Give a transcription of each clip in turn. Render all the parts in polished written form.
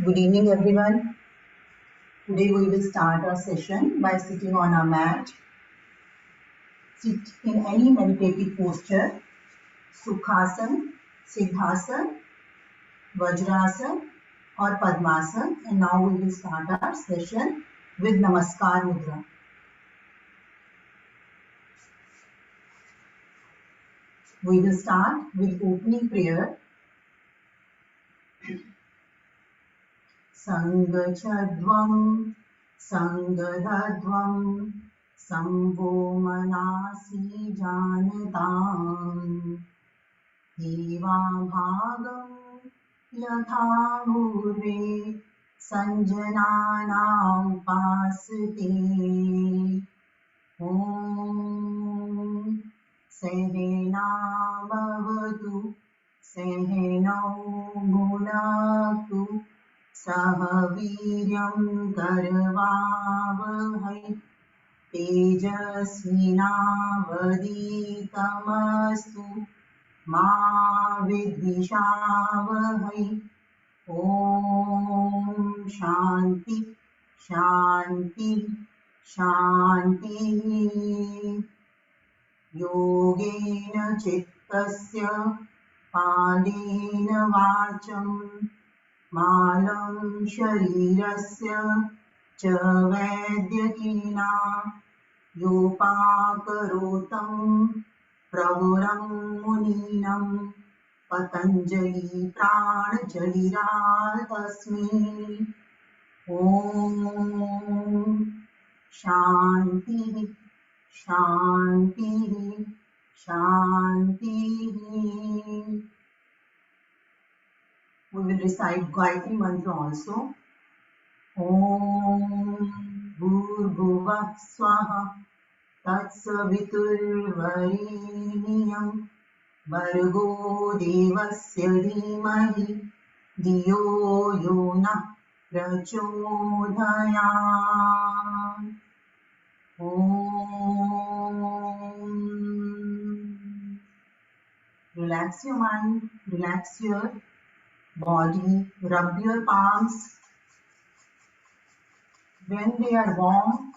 Good evening, everyone. Today we will start our session by sitting on our mat. Sit in any meditative posture, Sukhasana, Siddhasana, Vajrasana or Padmasana. And now we will start our session with Namaskar Mudra. We will start with opening prayer. Sangachadvam, Sangadadvam, Samvo Manasi Janatam, Eva Bhagam Yatha Murve Sanjanana Upasate. Om Sehena Bhavatu Sehenau Bhunaktu Sah Viryam Karvavahai Tejasvinavaditamastu Ma Vidvishavahai. Om Shanti Shanti Shanti. Yogena Chittasya Padena Vacham Malam Sharirasya Cha Vaidyatina Yopakarotam Pravuram Muninam Patanjali Pranajaliradasmi. Om Shanti Shanti Shanti. We will recite Gayatri Mantra also. Om Bhurbhuvah Swaha Tatsaviturvarenyam Bhargo Devasya Dhimahi Dhiyo Yonah Prachodayat. Om. Relax your mind, relax your body, rub your palms. When they are warm,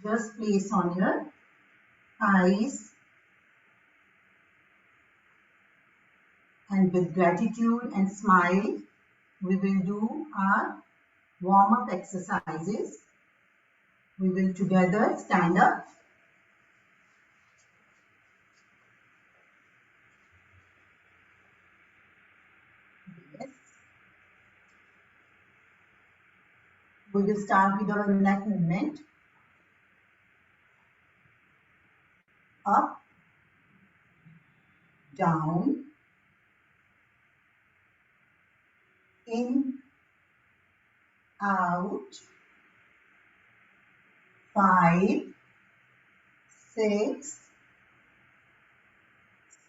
just place on your eyes, and with gratitude and smile, we will do our warm-up exercises. We will together stand up. Yes. We will start with our neck movement. Up, down, in, out, 5, 6,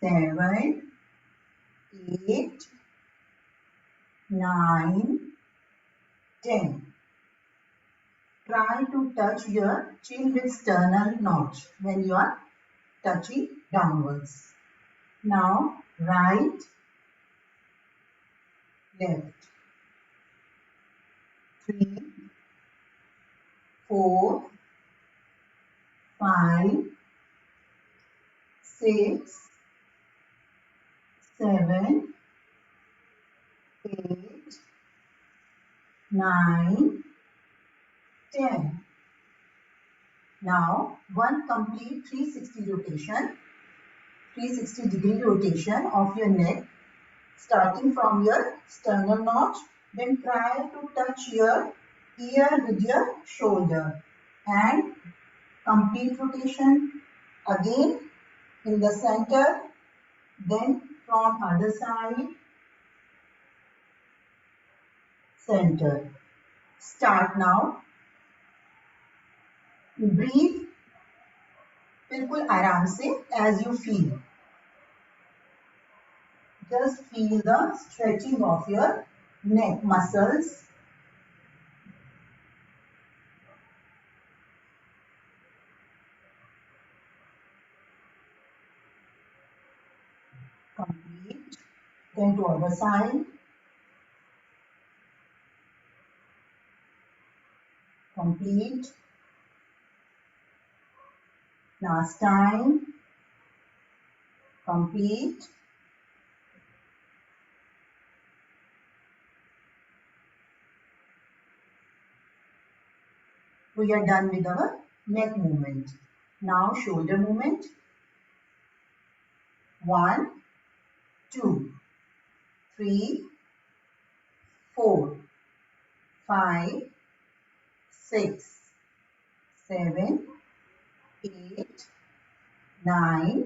7, 8, 9, 10. Try to touch your chin with sternal notch when you are touching downwards. Now right, left. 3, 4, 5, 6, 7, 8, 9, 10. Now one complete 360 rotation, 360 degree rotation of your neck, starting from your sternal notch. Then try to touch your ear with your shoulder, and complete rotation again in the center, then from other side, center. Start now. Breathe बिल्कुल आराम से as you feel. Just feel the stretching of your neck muscles. Complete. Then to other side. complete. Last time, complete. We are done with our neck movement. Now shoulder movement. 1, 2, 3, 4, 5, 6, 7, 8, 9,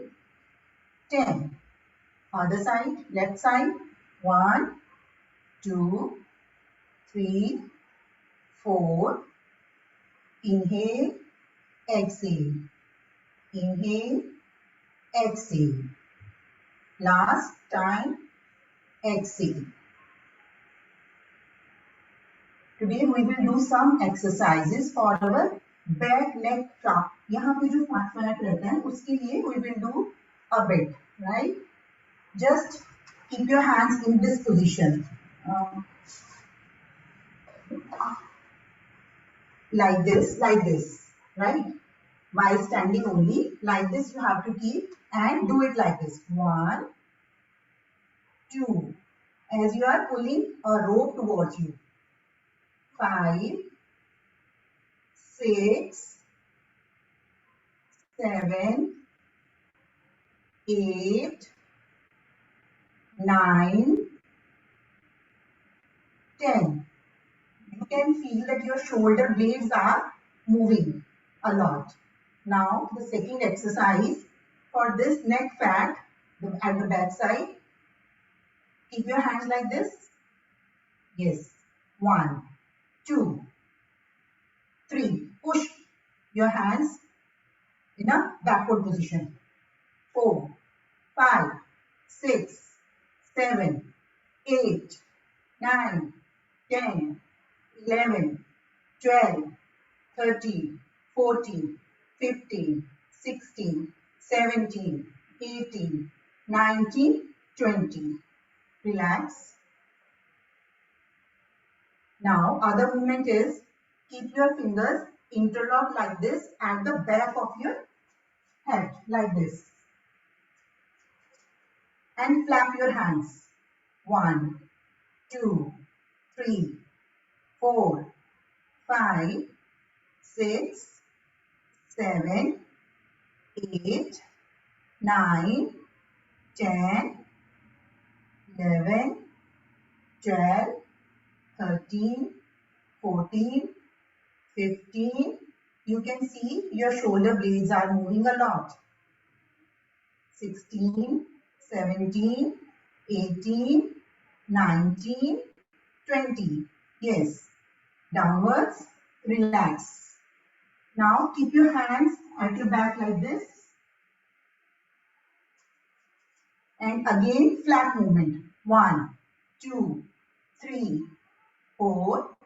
10. Other side, left side. 1, 2, 3, 4. Inhale, exhale. Inhale, exhale. Last time, exhale. Today we will do some exercises for our back neck trap. यहाँ पे जो fat रहता है उसके लिए we will do a bit, right? Just keep your hands in this position, like this, right? While standing only, like this you have to keep and do it like this. 1, 2, as you are pulling a rope towards you. 5, 6, 7, 8, 9, 10. You can feel that your shoulder blades are moving a lot. Now the second exercise for this neck fat at the back side. Keep your hands like this. Yes. 1, 2, 3. Push your hands in a backward position. 4, 5, 6, 7, 8, 9, 10, 11, 12, 13, 14, 15, 16, 17, 18, 19, 20. Relax. Now, other movement is keep your fingers interlocked like this at the back of your head, like this. And flap your hands. 1, 2, 3, 4, 5, 6, 7, 8, 9, 10, 11, 12, 13, 14, 15. You can see your shoulder blades are moving a lot. 16, 17, 18, 19, 20. Yes. Downwards, relax. Now keep your hands at your back like this. And again flat movement. 1, 2, 3, 4,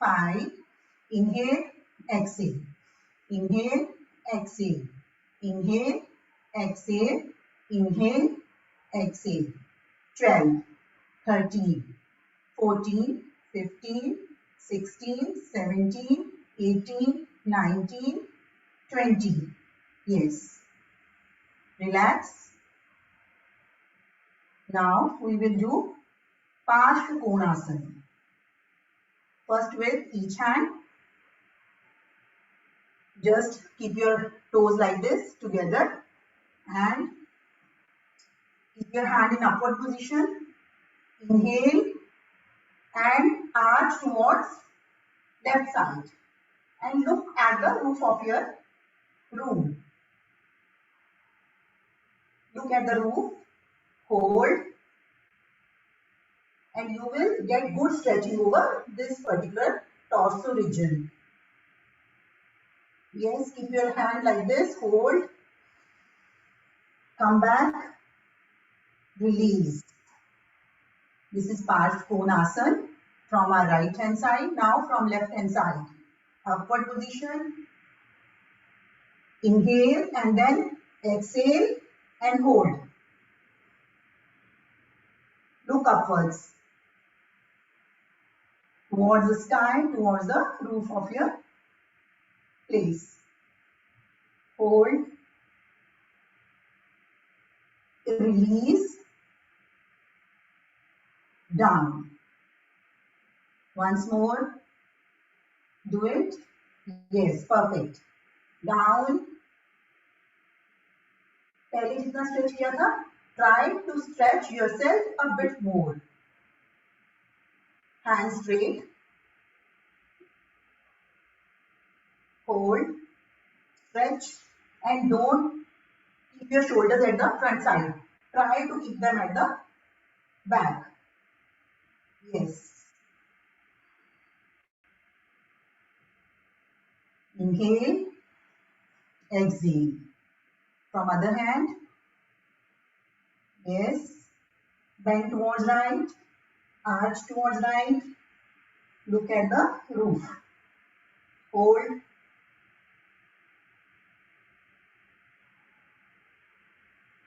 5. Inhale, exhale. Inhale, exhale. Inhale, exhale. Inhale, exhale. 12, 13, 14, 15, 16, 17, 18, 19, 20. Yes. Relax. Now we will do Parshva Konasana. First with each hand. Just keep your toes like this together and keep your hand in upward position. Inhale and arch towards left side and look at the roof of your room. Look at the roof, hold, and you will get good stretching over this particular torso region. Yes, keep your hand like this, hold, come back, release. This is Parshva Konasana from our right hand side. Now from left hand side. Upward position. Inhale and then exhale and hold. Look upwards. Towards the sky, towards the roof of your place. Hold, release, down. Once more. Do it. Yes, perfect. Down. पहले जितना stretch किया था, try to stretch yourself a bit more. Hands straight. Hold. Stretch. And don't keep your shoulders at the front side. Try to keep them at the back. Yes. Inhale. Exhale. From other hand. Yes. Bend towards right. Arch towards right. Look at the roof. Hold.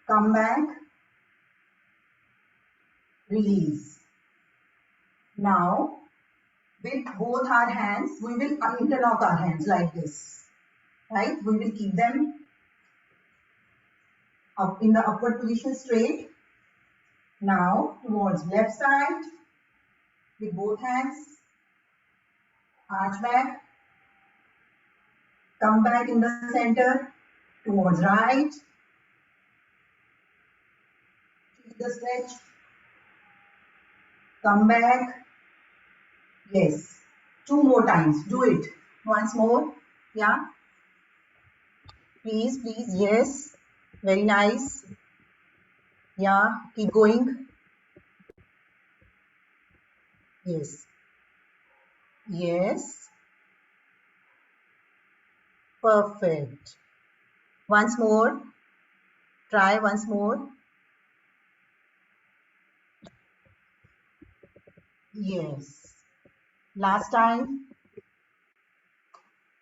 Come back. Release. Now, with both our hands, we will interlock our hands like this. Right? We will keep them up in the upward position straight. Now, towards left side, with both hands. Arch back. Come back in the center. Towards right. Keep the stretch. Come back. Yes. 2 more times. Do it. Once more. Yeah. Please, please. Yes. Very nice. Yeah. Keep going. Yes. Yes. Perfect. Once more. Try once more. Yes. Last time.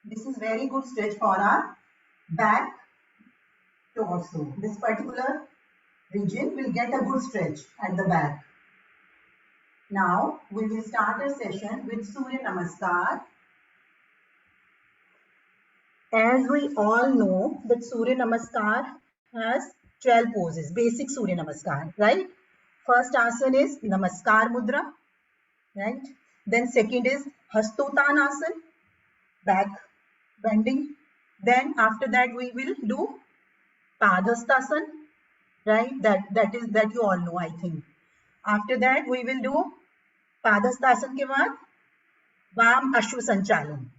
This is very good stretch for our back torso. This particular region will get a good stretch at the back. Now we will start our session with Surya Namaskar. As we all know that Surya Namaskar has 12 poses, basic Surya Namaskar, right? First asana is Namaskar Mudra, right? Then second is Hastottanasana, back bending. Then after that we will do Padhastasana, right? That you all know, I think. After that we will do Padhastasana के बाद वाम अश्व संचालन.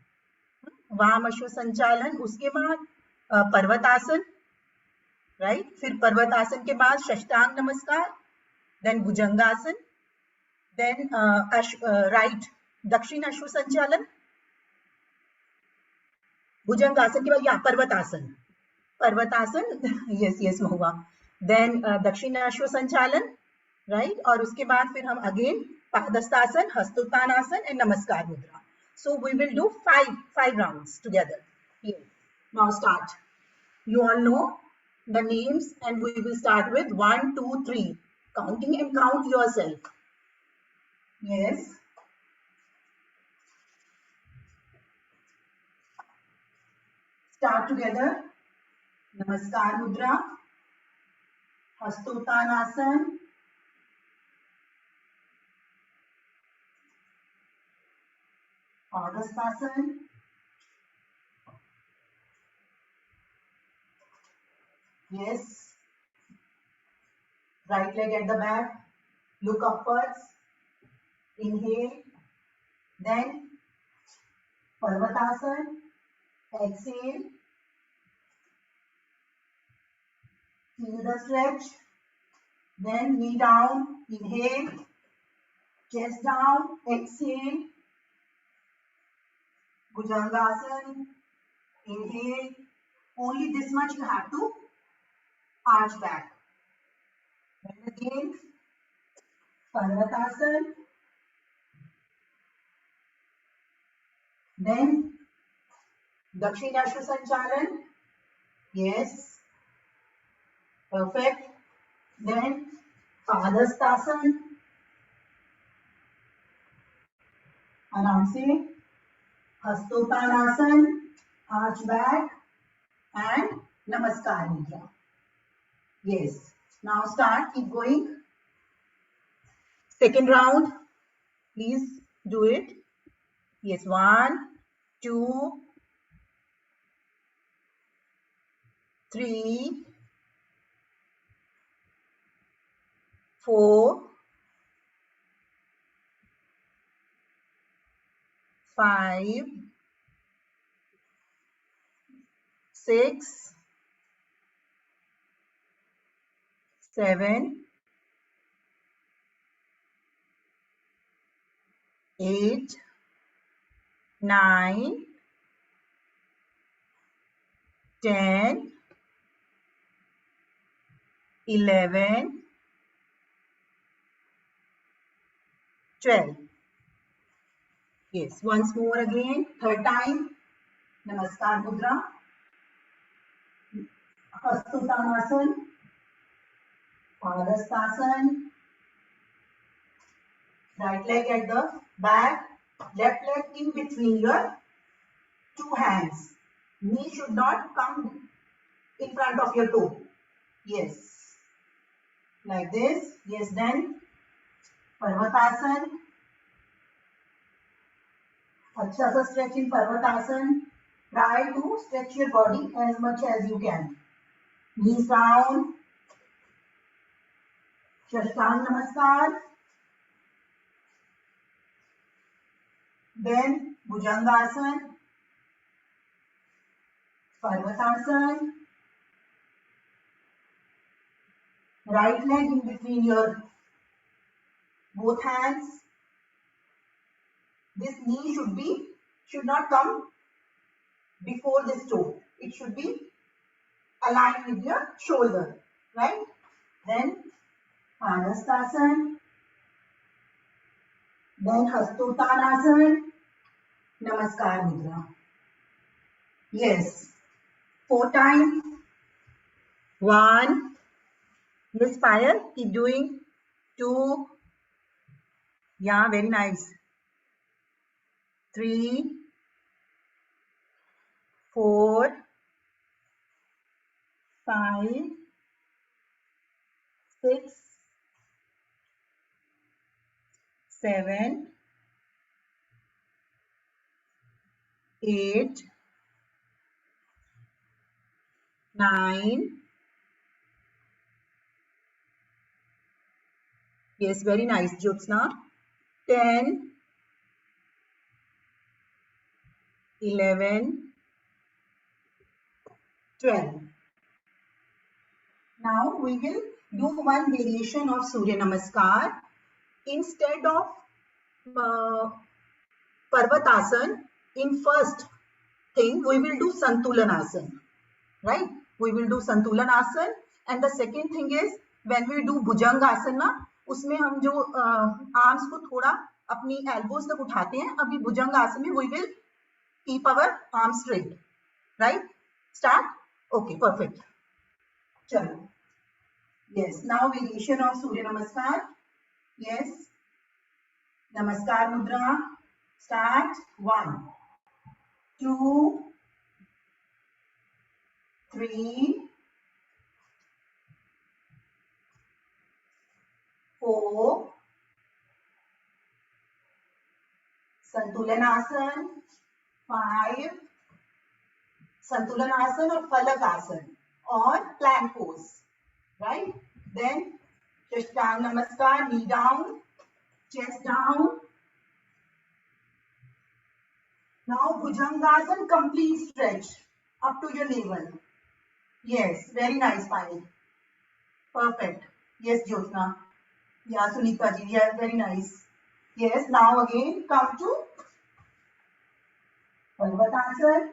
वाम अश्व संचालन, उसके बाद पर्वतासन, राइट? फिर पर्वतासन के बाद षष्टांग नमस्कार, देन भुजंगासन, देन राइट दक्षिण अश्व संचालन, भुजंगासन के बाद या पर्वतासन, यस महुआ, देन दक्षिण अश्व संचालन, राइट? और उसके बाद फिर हम अगेन पादस्तासन, हस्तोत्तानासन एंड नमस्कार मुद्रा. So we will do five rounds together. Here. Now start. You all know the names and we will start with 1, 2, 3. Counting and count yourself. Yes. Start together. Namaskar Mudra. Hastottanasana. Padhastasana. Yes. Right leg at the back. Look upwards. Inhale. Then Parvatasana. Exhale. Feel the stretch. Then knee down. Inhale. Chest down. Exhale. Bhujangasana. Inhale. Only this much you have to arch back. Then again, Parvatasana. Then Dakshinashva Sanchalan. Yes. Perfect. Then Padhastasana. आराम से. Hastottanasana. arch back and Namaskar Mudra. Yes. Now start, keep going. Second round, please do it. Yes, 1, 2, 3, 4, 5, 6, 7, 8, 9, 10, 11, 12. Yes, once more again, third time. Namaskar Mudra. Hastuttanasana, Padhastasana. Right leg at the back, left leg in between your two hands. Knee should not come in front of your toe. Yes. Like this. Yes, then Parvatasana. अच्छा सा stretch in Parvatasana. Try to stretch your body as much as you can. Knees down. Shashtang Namaskar. Then Bhujangasana. Parvatasana. Right leg in between your both hands. This knee should not come before this toe. It should be aligned with your shoulder, right? Then Padhastasana. Then Hastottanasana. Namaskar Mudra. Yes. 4 times. 1. Yes, fire. Keep doing. 2. Yeah, very nice. 3. 4. 5. 6. 7. 8. 9. Yes, very nice, Jyotsna. 10. 11. 12. Now we will do one variation of Surya Namaskar. Instead of Parvatasana, in first thing we will do Santulanasana, right? We will do Santulanasana, and the second thing is when we do Bhujangasana, उसमें हम जो arms को थोड़ा अपनी elbows तक उठाते हैं. अभी Bhujangasana में we will keep our arms straight, right? Start. Okay, perfect. चलो. Yes, now variation of Surya Namaskar. Yes. Namaskar Mudra. Start. 1, 2, 3, 4. Santulanasana. 5. Santulanasana or Falakasana or plank pose, right? Then Shashtang Namaskar, knee down, chest down. Now Bhujangasana, complete stretch up to your navel. Yes, very nice, Pani. Perfect. Yes, Jyotsna. Yeah, Sunita ji, yeah, very nice. Yes, now again come to Parvatasana.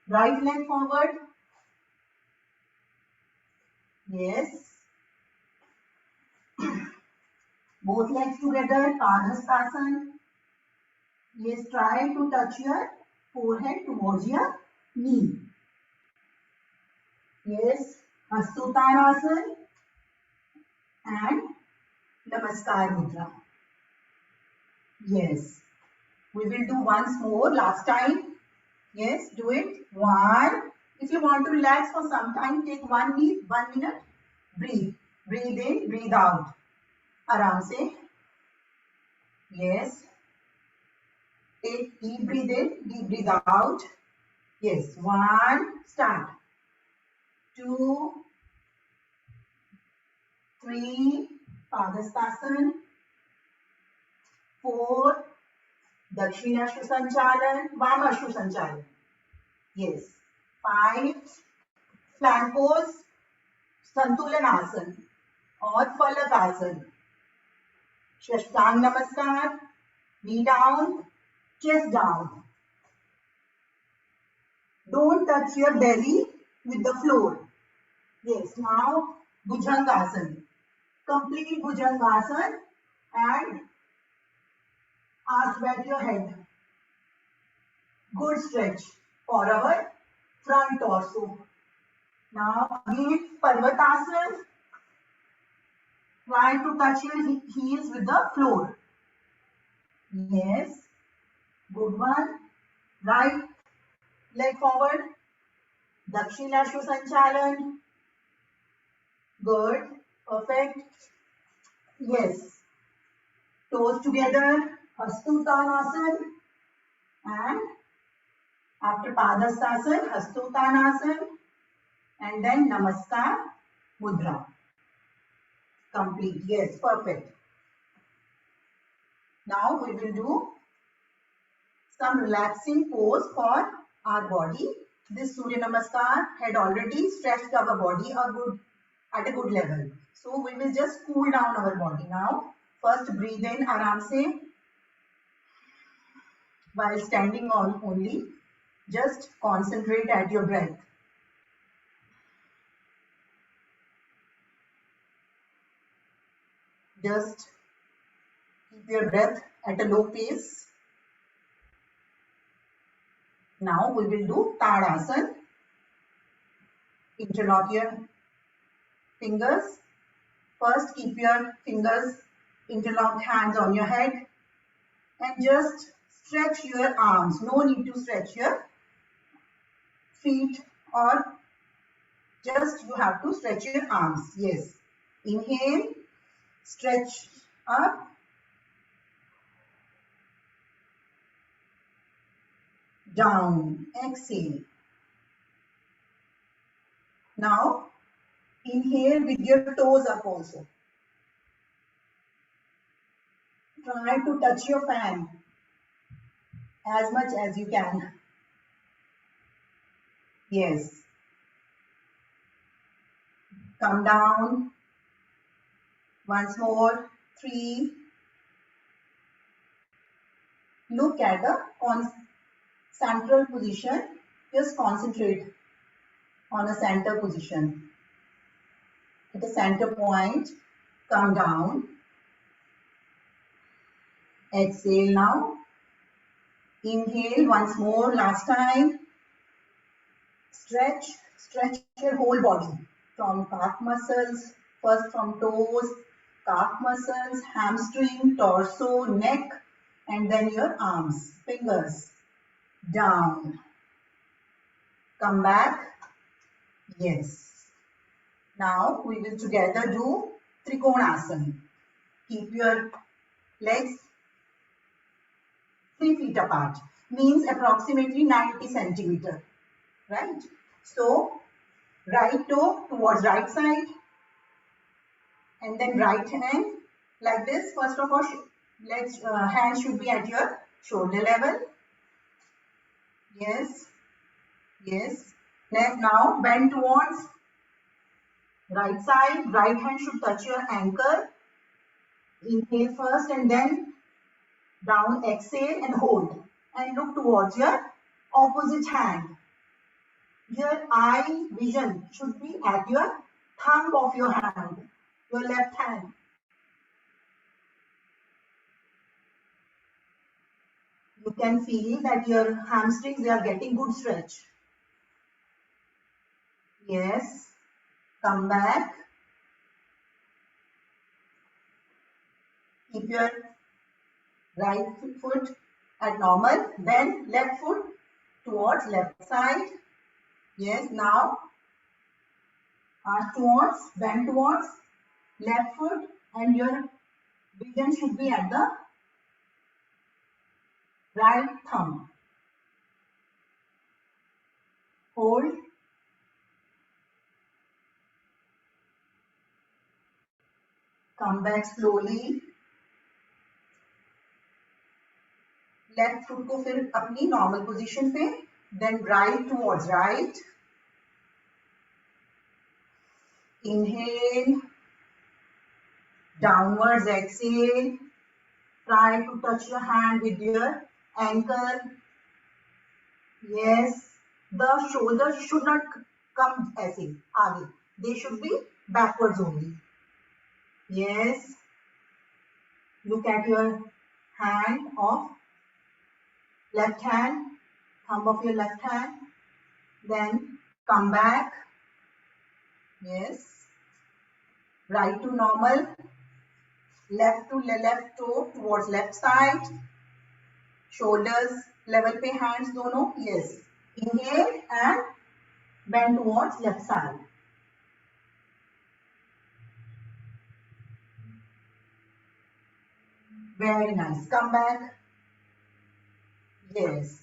Right leg forward. Yes. Both legs together, Padhastasana. Yes, try to touch your forehead towards your knee. Yes, Hastuttanasana and Namaskar Mudra. Yes. We will do once more, last time. Yes, do it. 1. If you want to relax for some time, take 1 minute. Breathe. Breathe in, breathe out. Aram se. Yes. Take deep breathe in, deep breathe out. Yes. 1. Start. 2, 3. Padhastasana. 4. Dakshina Sanchalan. Vama Sanchalan. Yes. 5. Flank pose. Santulan Asana or Falak Asana. Shashtang Namaskar. Knee down, chest down. Don't touch your belly with the floor. Yes, now Bhujangasana. Complete Bhujangasana and arch back your head. Good stretch for our front torso. Now again Parvatasana. Try to touch your heels with the floor. Yes, good one. Right leg forward. Dakshina Sanchalan. Good. Perfect. Yes. Toes together. Hastu Uttanasana. And after Padhastasana, Hastu Uttanasana. And then Namaskar Mudra. Complete. Yes. Perfect. Now we will do some relaxing pose for our body. This Surya Namaskar had already stretched our body at a good level. So we will just cool down our body now. First breathe in aram se while standing on only. Just concentrate at your breath. Just keep your breath at a low pace. Now we will do Tadasana. Interlock your fingers. First keep your fingers interlocked, hands on your head, and just stretch your arms. No need to stretch your feet, or just you have to stretch your arms. Yes. Inhale, stretch up. Down. Exhale. Now inhale with your toes up also. Try to touch your fan as much as you can. Yes. Come down. Once more. 3. Look at the central position. Just concentrate on a center position. At the center point, come down. Exhale now. Inhale once more, last time. Stretch your whole body from calf muscles, first from toes, calf muscles, hamstring, torso, neck, and then your arms, fingers. Down. Come back. Yes. Now we will together do Trikonasana. Keep your legs 3 feet apart. Means approximately 90 centimeter. Right? So, right toe towards right side. And then right hand like this. First of all, hands should be at your shoulder level. Yes. Yes. Now bend towards right side. Right hand should touch your ankle. Inhale first and then down. Exhale and hold. And look towards your opposite hand. Your eye vision should be at your thumb of your hand. Your left hand. You can feel that your hamstrings, they are getting good stretch. Yes. Come back. Keep your right foot at normal. Then left foot towards left side. Yes, now arch towards, bend towards left foot, and your vision should be at the right thumb. Hold. Come back slowly. Left foot को फिर अपनी normal position पे, then right towards right. Inhale, downwards exhale. Try to touch your hand with your ankle. Yes, the shoulders should not come ऐसे आगे. They should be backwards only. Yes. Look at your hand of left hand, thumb of your left hand. Then come back. Yes. Right to normal. Left to left toe towards left side. Shoulders level पे hands दोनों. Yes. Inhale and bend towards left side. Very nice. Come back. Yes.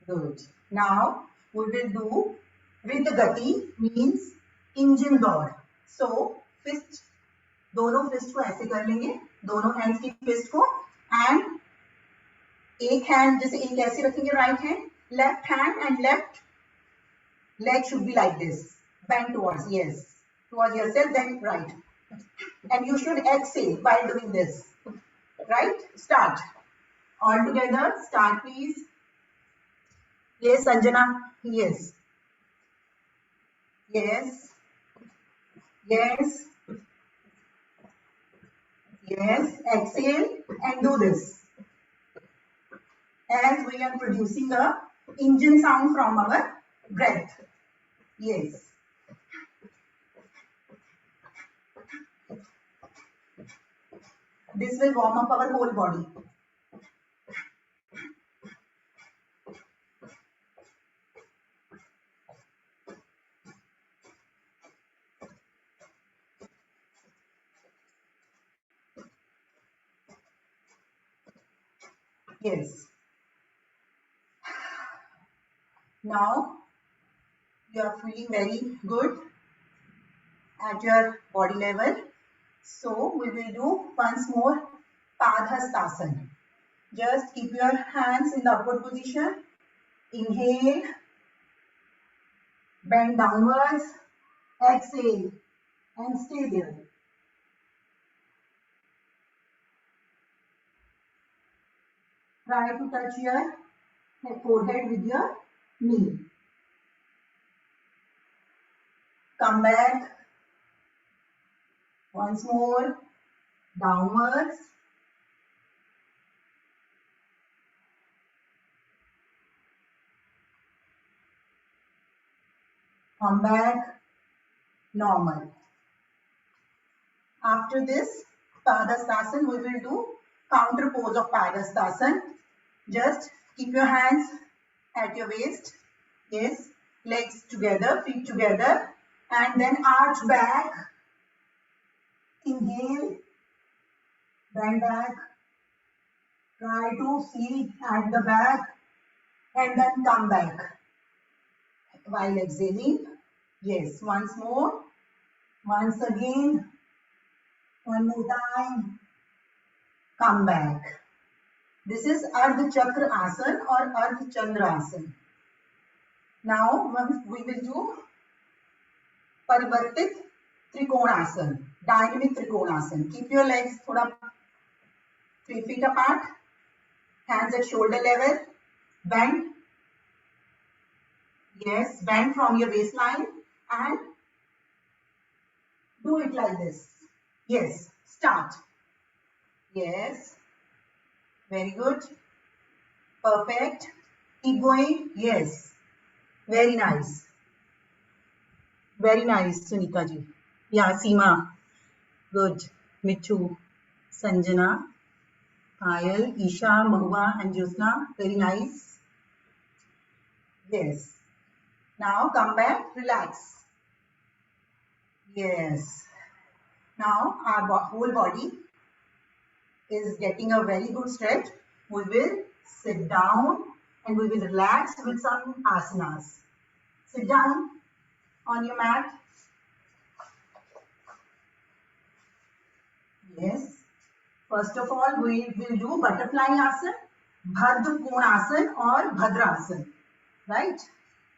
Good. Now we will do with gati, means engine दौड़. So fist, दोनों fist को ऐसे कर लेंगे, दोनों hands की fist को, and एक hand जैसे एक ऐसे रखेंगे right hand, left hand and left leg should be like this, bend towards, yes, towards yourself, then right, and you should exhale while doing this. Right? Start. All together. Start, please. Yes, Sanjana. Yes. Yes. Yes. Yes. Exhale and do this. As we are producing a engine sound from our breath. Yes. This will warm up our whole body. Yes. Now you are feeling very good at your body level. So we will do once more Padhastasana. Just keep your hands in the upward position. Inhale, bend downwards, exhale and stay there. Try to touch your forehead with your knee. Come back. Once more, downwards. Come back, normal. After this Padhastasana, we will do counter pose of Padhastasana. Just keep your hands at your waist. Yes, legs together, feet together, and then arch back. Inhale, bend back, try to see at the back, and then come back while exhaling. Yes, once more, once again, one more time, come back. This is Ardha Chakra Asana or Ardha Chandra Asana. Now we will do Parivartit Trikonasana, dynamic Trikonasana. Keep your legs 3 feet apart, hands at shoulder level, bend. Yes, bend from your waistline and do it like this. Yes, start. Yes, very good. Perfect. Keep going. Yes, very nice. Very nice, Sunita ji. Yeah, Seema. Good. Mithu. Sanjana. Ayal, Isha, Mahua and Jyotna. Very nice. Yes. Now come back, relax. Yes. Now our whole body is getting a very good stretch. We will sit down and we will relax with some asanas. Sit down on your mat. Yes. First of all, we will do butterfly asana, bhadra konasana or bhadrasana. Right?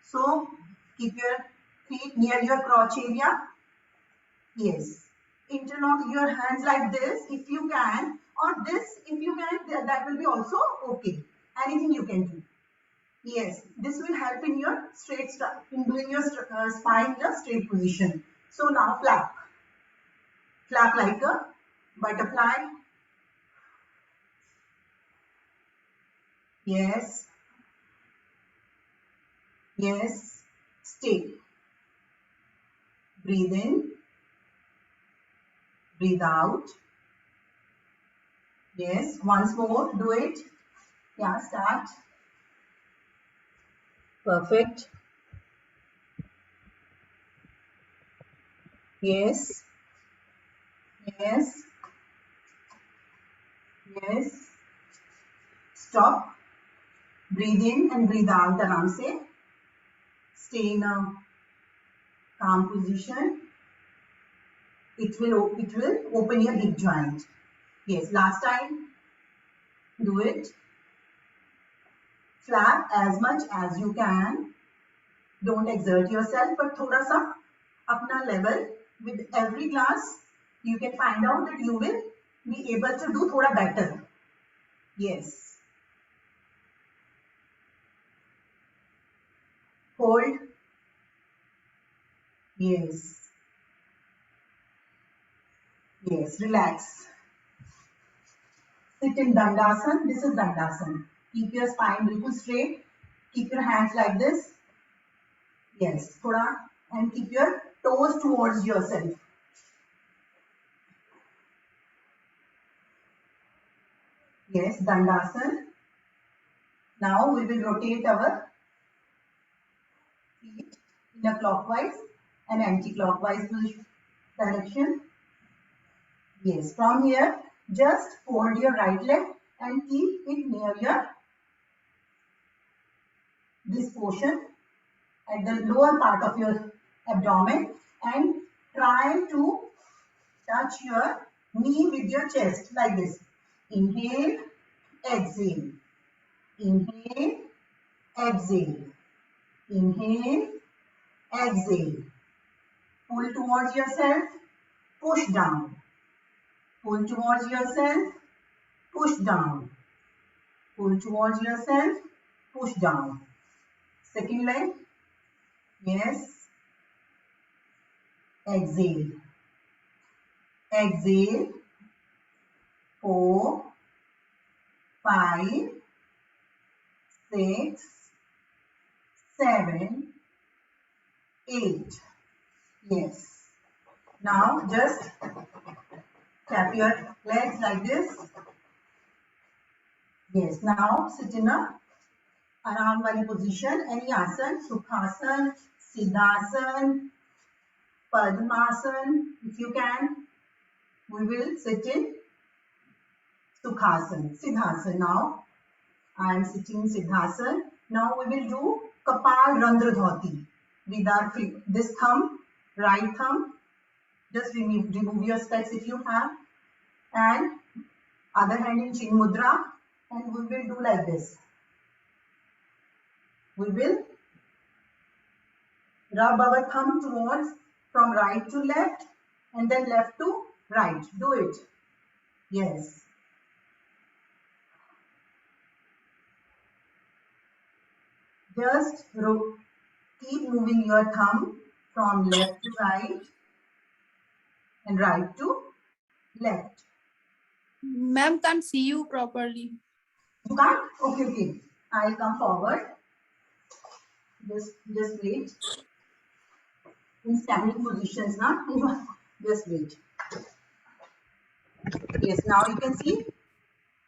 So keep your feet near your crotch area. Yes. Interlock your hands like this if you can, or this if you can, that will be also okay. Anything you can do. Yes, this will help in your in doing your spine in a straight position. So now flap. Flap like a butterfly. Yes. Yes. Stay. Breathe in. Breathe out. Yes. Once more. Do it. Yeah, start. Perfect. Yes. Yes. Yes. Stop. Breathe in and breathe out. आराम से. Stay in a calm position. It will open your hip joint. Yes. Last time. Do it. Flap as much as you can. Don't exert yourself, but थोड़ा सा अपना level with every class you can find out that you will be able to do थोड़ा better. Yes. Hold. Yes. Yes. Relax. Sit in Dandasana. This is Dandasana. Keep your spine बिल्कुल straight. Keep your hands like this. Yes. थोड़ा and keep your toes towards yourself. Yes. Dandasana. Now we will rotate our feet in a clockwise and anti-clockwise direction. Yes, from here, just fold your right leg and keep it near this portion at the lower part of your abdomen and try to touch your knee with your chest like this. Inhale, exhale. Inhale, exhale. Inhale, exhale. Pull towards yourself, push down. Pull towards yourself, push down. Pull towards yourself, push down. Second leg. Yes. Exhale. Exhale. 4, 5, 6, 7, 8. Yes. Now just tap your legs like this. Yes. Now sit in a आराम वाली position. Any आसन, सुखासन, siddhasana, padmasan. If you can, we will sit in sukhasan, siddhasan. Now I am sitting in siddhasan. Now we will do kapal randra dhoti with our this thumb, right thumb. Just remove your specs if you have, and other hand in chin mudra, and we will do like this. We will rub our thumb towards from right to left and then left to right. Do it. Yes. Just keep moving your thumb from left to right and right to left. Ma'am, can't see you properly. You can't? Okay, okay. I'll come forward. Just wait. In standing positions, na? Just wait. Yes, now you can see.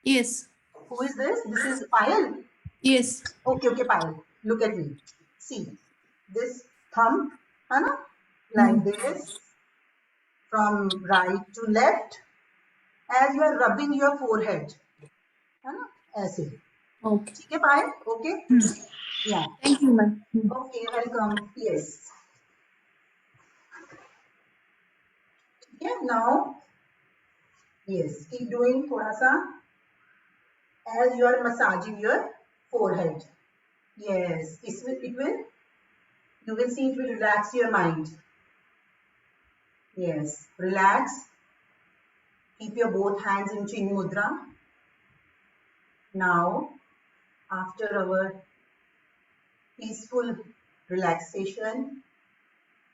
Yes. Who is this? This is Payal. Yes. Okay, Payal. Look at me. See, this thumb, है ना? Like this, from right to left, as you are rubbing your forehead, है ना? ऐसे. Okay. ठीक है पायल? Okay? Yeah. Thank you, ma'am. Okay, welcome. Yes. Okay, now, yes, keep doing थोड़ा सा as you are massaging your forehead. Yes, you will see it will relax your mind. Yes, relax. Keep your both hands in Chin Mudra. Now, after our peaceful relaxation,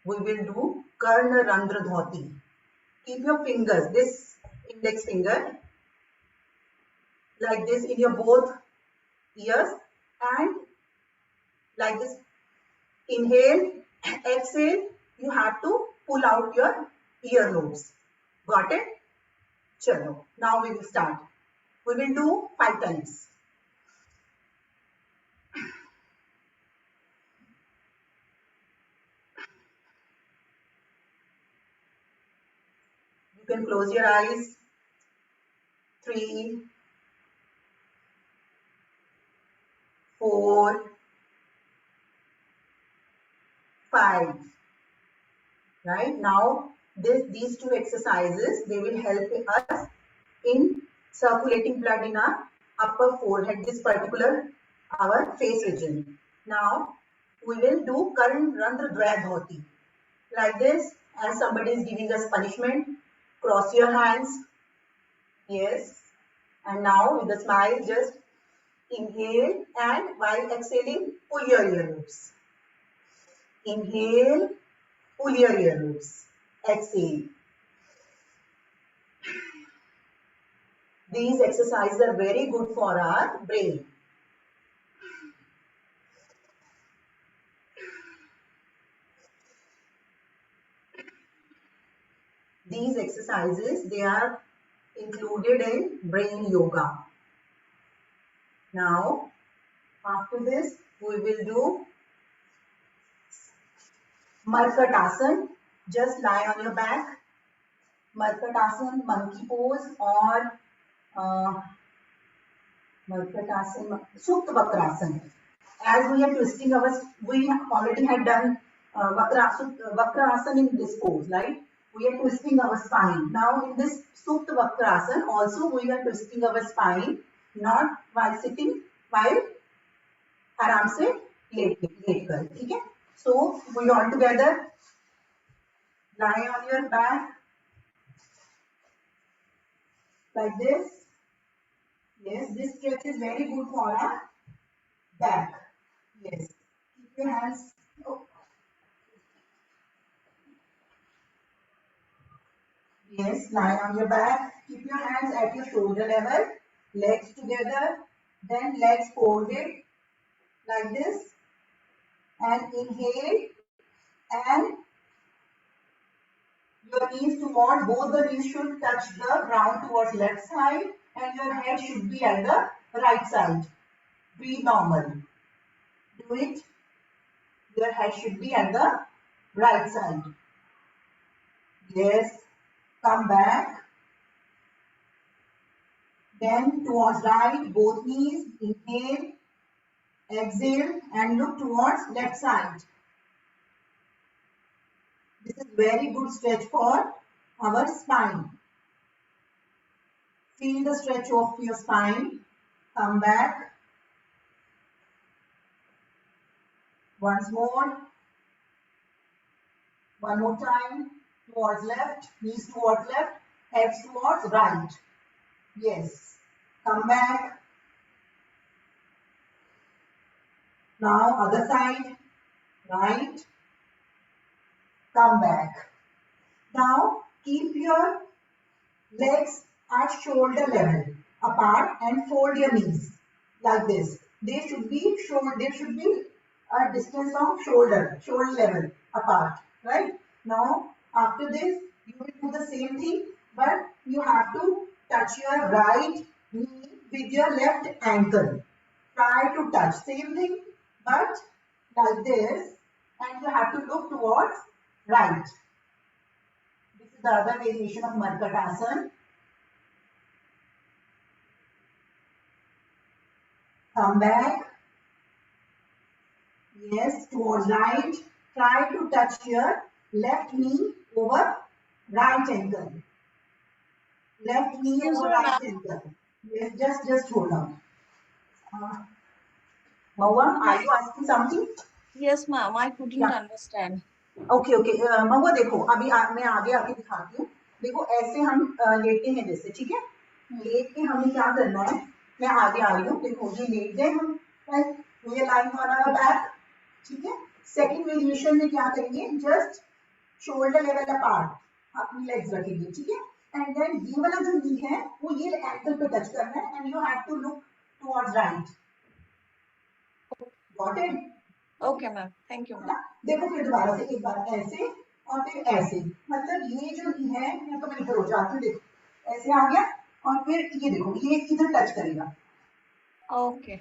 we will do Karna Randra Dhoti. Keep your fingers, this index finger, like this in your both ears, and like this. Inhale, exhale, you have to pull out your earlobes. Got it? Chalo. Now we will start. We will do 5 times. You can close your eyes. 3, 4, 5. Right now, these 2 exercises, they will help us in circulating blood in our upper forehead, this particular our face region. Now we will do Karn Randra Dvaya Dhoti. Like this, as somebody is giving us punishment, cross your hands. Yes. And now with a smile, just inhale, and while exhaling, pull your earlobes. Inhale, pull your earlobes. Exhale. These exercises are very good for our brain. These exercises, they are included in brain yoga. Now, after this, we will do Markatasana. Just lie on your back. Markatasana, monkey pose, or Markatasana, Supta Vakrasana. As we are twisting we already had done Vakrasana in this pose, right? We are twisting our spine. Now in this Supta Vakrasana, also we are twisting our spine, not while sitting, while आराम से late कर, ठीक है? So we all together lie on your back like this. Yes, this stretch is very good for our back. Yes, keep your hands. Oh. Yes, lie on your back. Keep your hands at your shoulder level, legs together, then legs folded like this, and inhale, and your knees towards, both the knees should touch the ground towards left side, and your head should be at the right side. Breathe normal. Do it. Your head should be at the right side. Yes. Come back. Then towards right, both knees. Inhale, exhale, and look towards left side. This is very good stretch for our spine. Feel the stretch of your spine. Come back. Once more. One more time. Towards left, knees towards left, heads towards right. Yes. Come back. Now other side. Right. Come back. Now keep your legs at shoulder level apart and fold your knees like this. They should be a distance of shoulder level apart, right? Now after this you will do the same thing, but you have to touch your right knee with your left ankle. Try to touch. Same thing, but like this, and you have to look towards right. This is the other variation of Markatasana. Come back. Yes, towards right. Try to touch your left knee over right ankle. Left knee Excuse over me, right ma'am. ankle. Yes, just hold on. Mahua, are you asking something? Yes, ma'am. I couldn't understand. Okay okay Mahua देखो अभी मैं आगे आके दिखाती हूँ. देखो ऐसे हम लेटे हैं जैसे, ठीक है. लेट के हमें क्या करना है, मैं आगे आ रही हूँ. देखो ये लेट गए हम, राइट. ये लाइन ऑन आवर बैक, ठीक है. सेकंड वेरिएशन में क्या करेंगे, जस्ट शोल्डर लेवल अपार्ट अपनी लेग्स रखेंगे, ठीक है. एंड देन ये वाला जो नी है वो ये एंकल पे टच करना है and you have to look towards right. Got it? Okay ma'am, thank you ma'am. देखो फिर दोबारा से एक बार ऐसे और फिर ऐसे, मतलब ये जो है, या तो मैं इधर हो जाती हूँ. देखो ऐसे आ गया और फिर ये देखो ये इधर टच करेगा. ओके.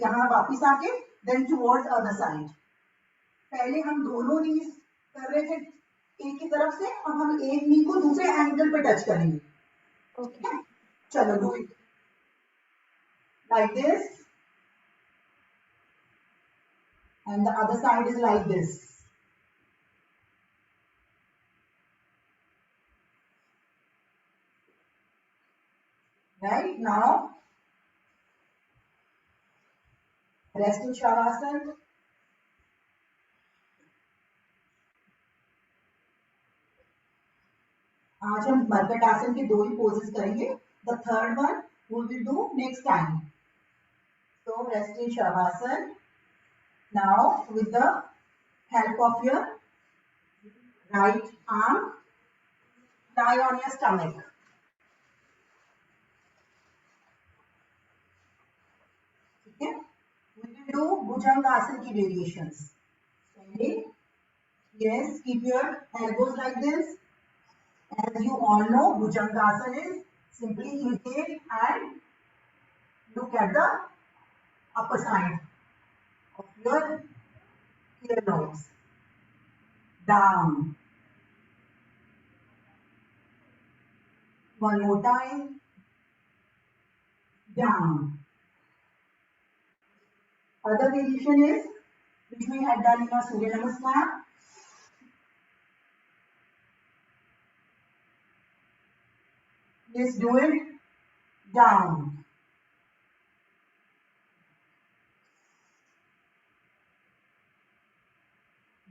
यहाँ वापिस आके देन टुवर्ड्स अदर साइड. पहले हम दोनों नी कर रहे थे एक ही तरफ से, अब हम एक नी को दूसरे एंगल पे टच करेंगे. ओके. चलो do it like this and the other side is like this. Right now, rest in Shavasana. आज हम मर्कटासन के दो ही पोजेस करेंगे. The third one we will do next time. So rest in Shavasana. Now with the help of your right arm, lie on your stomach. ठीक है. We will do Bhujangasana की variations. Yes, keep your elbows like this. As you all know, Bhujangasana is simply inhale and look at the upper side of your earlobes. Down. One more time. Down. Other variation is, which we had done in our Surya Namaskar. Let's do it. Down.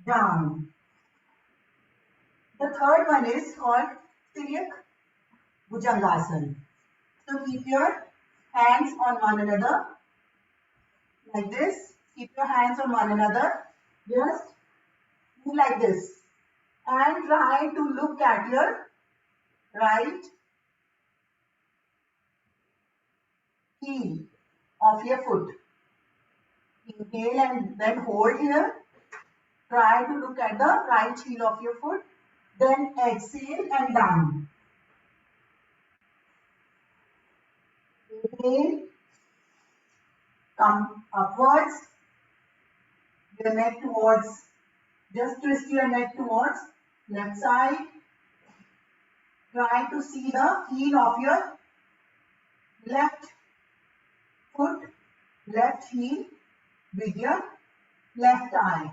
Down. The third one is called Tiryak Bhujangasana. So keep your hands on one another like this. Keep your hands on one another. Just move like this and try to look at your right heel of your foot. Inhale and then hold here. Try to look at the right heel of your foot. Then exhale and down. Inhale. Come upwards. Your neck towards, just twist your neck towards left side. Try to see the heel of your left foot, left heel with your left eye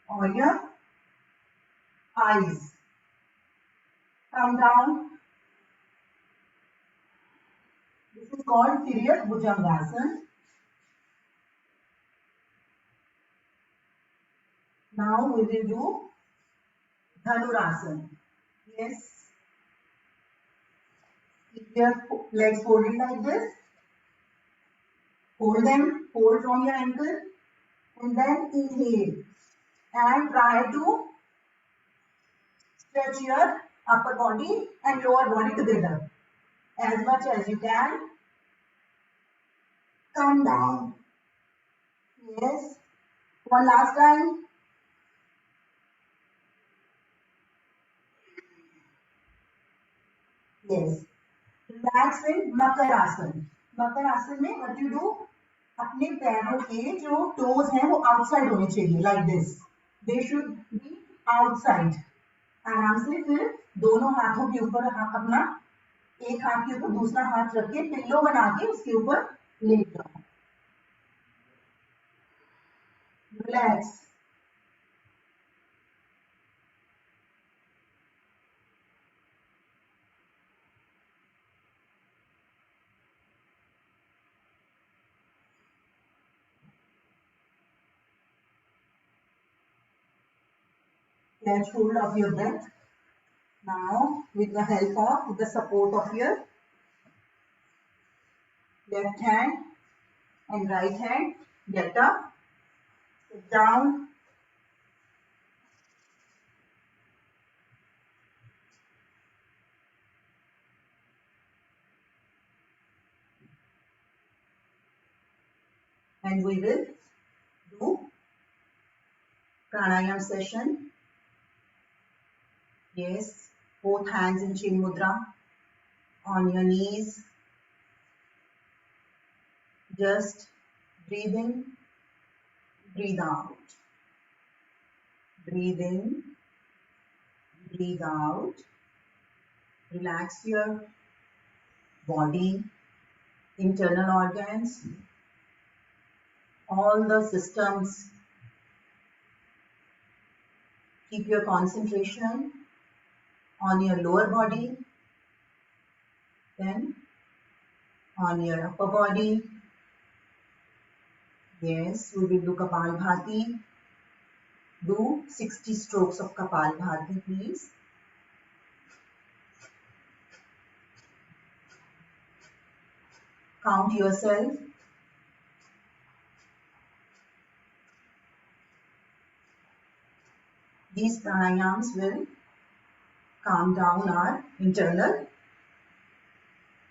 or your eyes. Come down. This is called Tiryak Bhujangasana. Now we will do Dhanurasana. Yes. Keep your legs folded like this. Hold them, hold from your ankle, and then inhale. And try to stretch your upper body and lower body together as much as you can. Come down. Yes. One last time. Yes. Relax in makar asana. Makar आसन में what you do, अपने पैरों के जो toes हैं वो outside होने चाहिए, like this. They should be outside. आराम से फिर दोनों हाथों के ऊपर अपना, एक हाथ के ऊपर दूसरा हाथ रख के पिल्लो बना के उसके ऊपर लेट जाओ. Relax. Catch hold of your breath. Now, with the help of, with the support of your left hand and right hand, get up, sit down, and we will do pranayam session. Yes, both hands in Chin Mudra, on your knees. Just breathe in, breathe out. Breathe in, breathe out. Relax your body, internal organs, all the systems. Keep your concentration on your lower body, then on your upper body. Yes, we will do Kapalbhati. Do 60 strokes of Kapalbhati, please. Count yourself. These pranayams will calm down our internal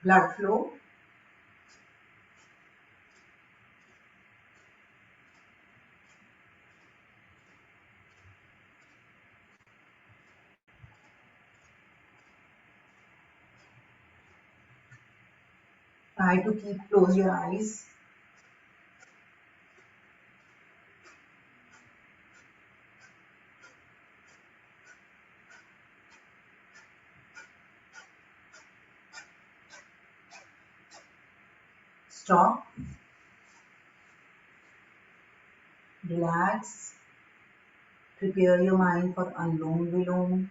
blood flow. Try to close your eyes. Stop. Relax. Prepare your mind for Anulom Vilom.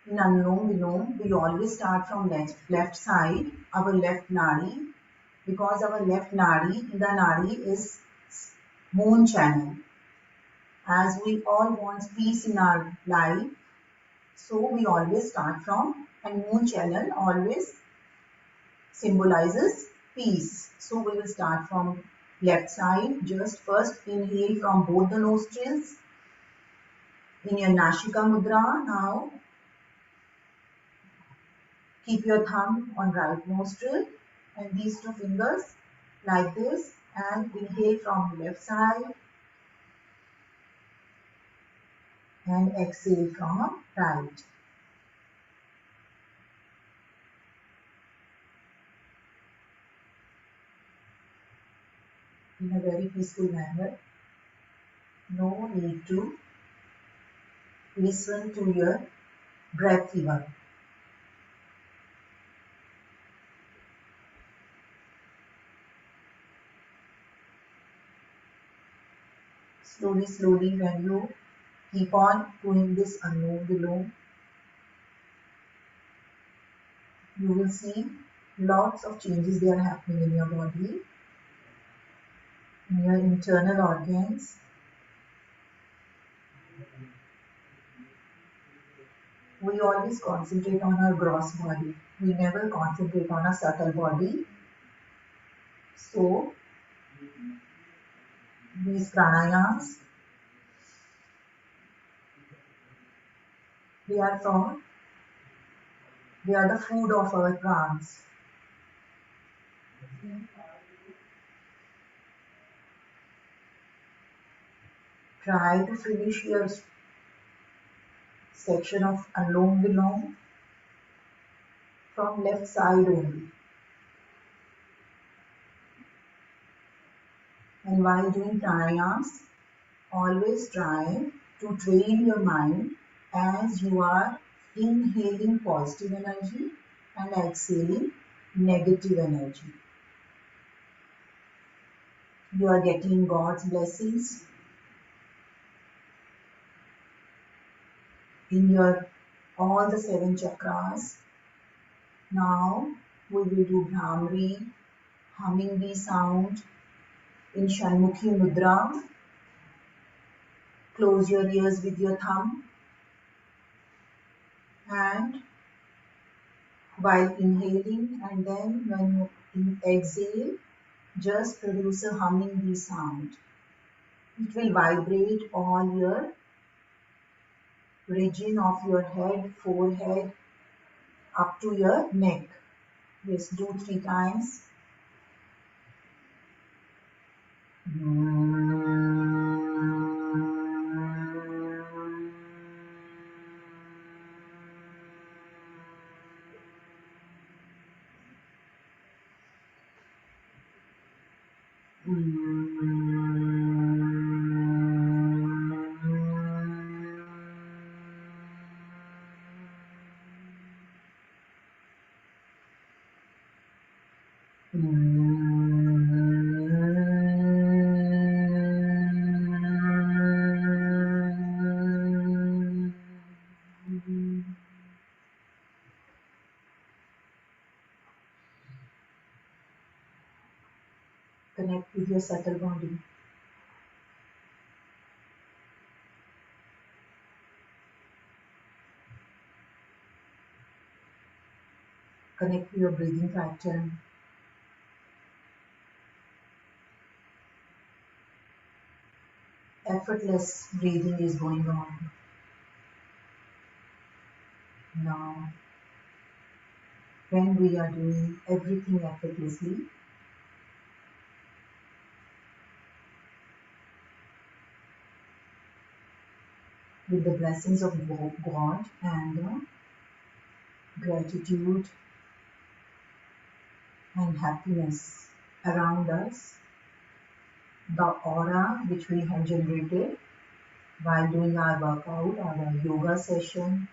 In Anulom Vilom, we always start from left side, our left nadi, because our left nadi, Ida nadi, is moon channel. As we all want peace in our life, so we always start from, and moon channel always symbolizes peace. So we will start from left side. Just first inhale from both the nostrils in your Nashika Mudra. Now keep your thumb on right nostril and these two fingers like this, and inhale from left side and exhale from right. In a very peaceful manner. No need to listen to your breath even. Slowly, slowly, when you keep on doing this Anulom Vilom, you will see lots of changes they are happening in your body, in your internal organs. We always concentrate on our gross body. We never concentrate on a subtle body. So, these pranayams, they are the food of our prans. Try to finish your section of Anulom Vilom from left side only. And while doing pranayams, always try to train your mind as you are inhaling positive energy and exhaling negative energy. You are getting God's blessings in your all the 7 chakras. Now we will do Bhramri, humming bee sound in Shanmukhi Mudra. Close your ears with your thumb and while inhaling, and then when you exhale, just produce a humming bee sound. It will vibrate all your region of your head, forehead, up to your neck. Yes, do 3 times. Connect with your subtle body. Connect to your breathing pattern. Effortless breathing is going on. Now, when we are doing everything effortlessly, with the blessings of God and gratitude and happiness around us, the aura which we have generated while doing our workout or our yoga session,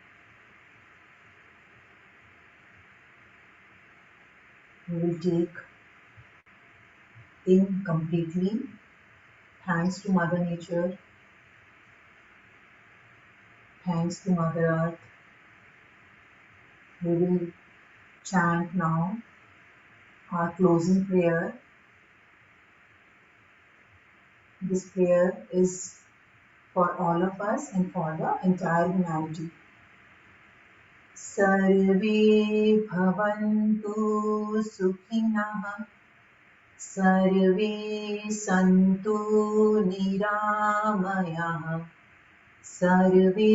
we will take in completely, thanks to Mother Nature, thanks to Mother Earth. We will chant now our closing prayer. This prayer is for all of us and for the entire humanity. Sarve bhavantu sukhinah, sarve santu niramayah, sarve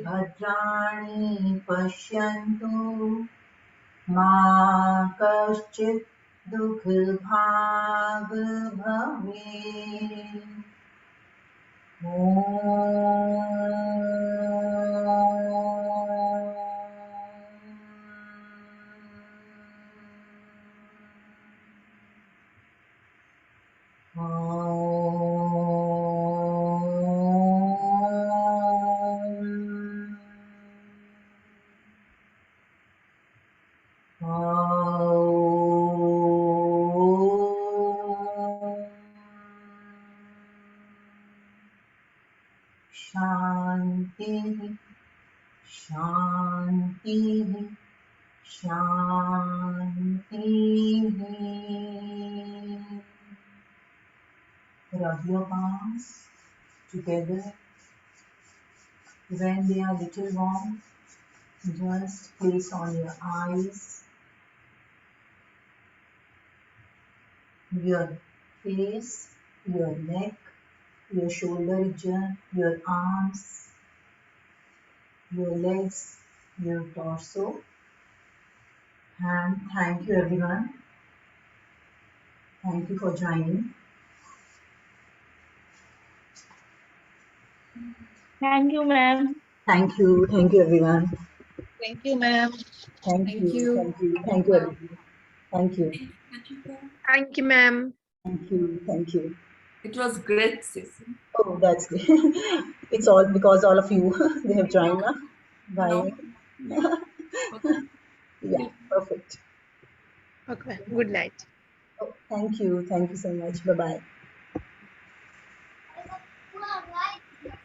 bhadrani pashyantu, ma kaschit dukh bhag bhave. Shanti, Shanti, Shanti. Rub your palms together. When they are little warm, just place on your eyes, your face, your neck, your shoulder region, your arms, your legs, your torso. And thank you everyone. Thank you for joining. Thank you, ma'am. Thank you everyone. Thank you, ma'am. Thank Thank you, you. thank you, thank you everyone. Thank you, Thank you, ma'am. thank you, thank you. It was great session. Oh, that's great. It's all because all of you they have joined now. No. Bye. Okay. Yeah, perfect. Okay. Good night. Oh, thank you so much. Bye bye.